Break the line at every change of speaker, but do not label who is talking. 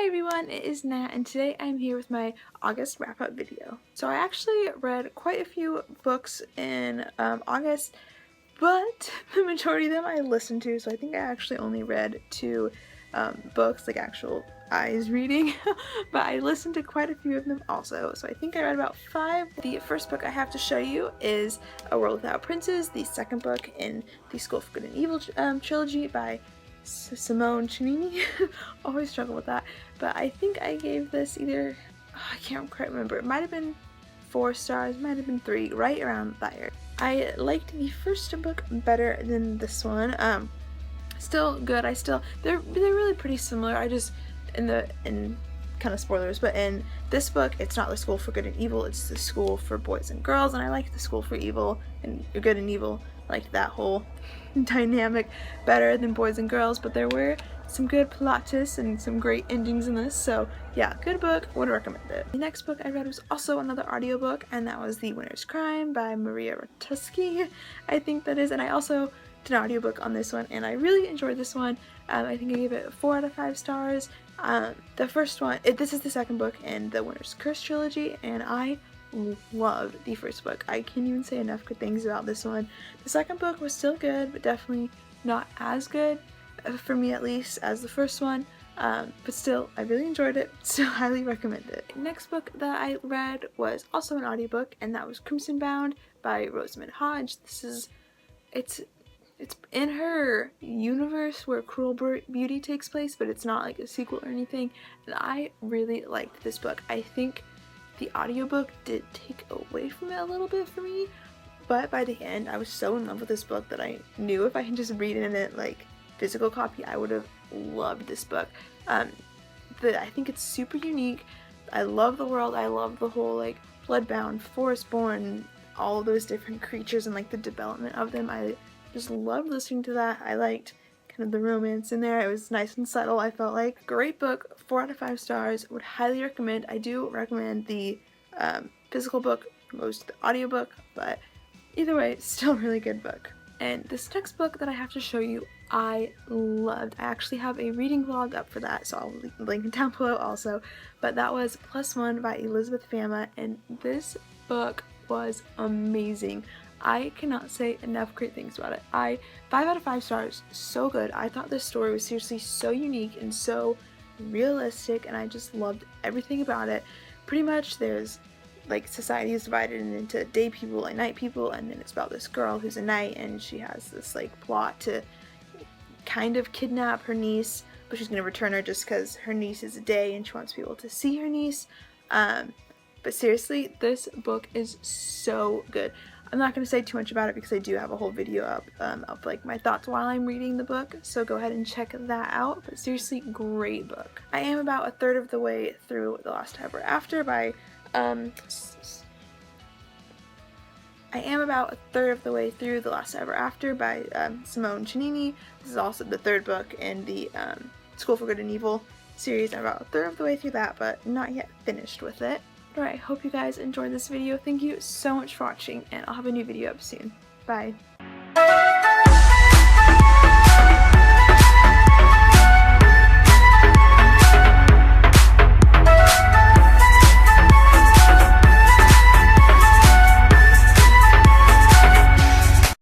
everyone, it is Nat, and today I'm here with my August wrap-up video. So I actually read quite a few books in August, but the majority of them I listened to, so I think I actually only read two books, like actual eyes reading, but I listened to quite a few of them also, so I think I read about 5. The first book I have to show you is A World Without Princes, the second book in the School for Good and Evil trilogy by Simone Chinini. Always struggle with that, but I think I gave this either, I can't quite remember, it might have been 4 stars, might have been 3, right around there. I liked the first book better than this one. Still good. They're really pretty similar. I just in kind of spoilers, but in this book it's not the School for Good and Evil, it's the School for Boys and Girls, and I like the School for Evil and Good and Evil. I liked that whole dynamic better than Boys and Girls, but there were some good plot twists and some great endings in this, so yeah, good book, would recommend it. The next book I read was also another audiobook, and that was The Winter's Crime by Maria Ratuski, I think that is, and I also did an audiobook on this one, and I really enjoyed this one. I think I gave it 4 out of 5 stars. The first one, this is the second book in the Winter's Curse trilogy, and I loved the first book. I can't even say enough good things about this one. The second book was still good, but definitely not as good, for me at least, as the first one. But still, I really enjoyed it, so highly recommend it. Next book that I read was also an audiobook, and that was Crimson Bound by Rosamund Hodge. It's in her universe where Cruel Beauty takes place, but it's not like a sequel or anything, and I really liked this book. I think the audiobook did take away from it a little bit for me, but by the end I was so in love with this book that I knew if I can just read it in a physical copy, I would have loved this book. But I think it's super unique. I love the world. I love the whole Bloodbound, Forestborn, all of those different creatures and the development of them. I just loved listening to that. I liked kind of the romance in there. It was nice and subtle, I felt like. Great book, 4 out of 5 stars. Would highly recommend. I do recommend the physical book most the audiobook, but either way, still a really good book. And this next book that I have to show you, I loved. I actually have a reading vlog up for that, so I'll link it down below also. But that was Plus One by Elizabeth Fama, and this book was amazing. I cannot say enough great things about it. 5 out of 5 stars, so good. I thought this story was seriously so unique and so realistic, and I just loved everything about it. Pretty much there's society is divided into day people and night people, and then it's about this girl who's a night, and she has this plot to kind of kidnap her niece, but she's going to return her just because her niece is a day and she wants people to see her niece. But seriously, this book is so good. I'm not going to say too much about it because I do have a whole video up of my thoughts while I'm reading the book, so go ahead and check that out. But seriously, great book. I am about a third of the way through The Last Ever After by Simone Chinini. This is also the third book in the School for Good and Evil series. I'm about a third of the way through that, but not yet finished with it. Alright, hope you guys enjoyed this video. Thank you so much for watching, and I'll have a new video up soon. Bye!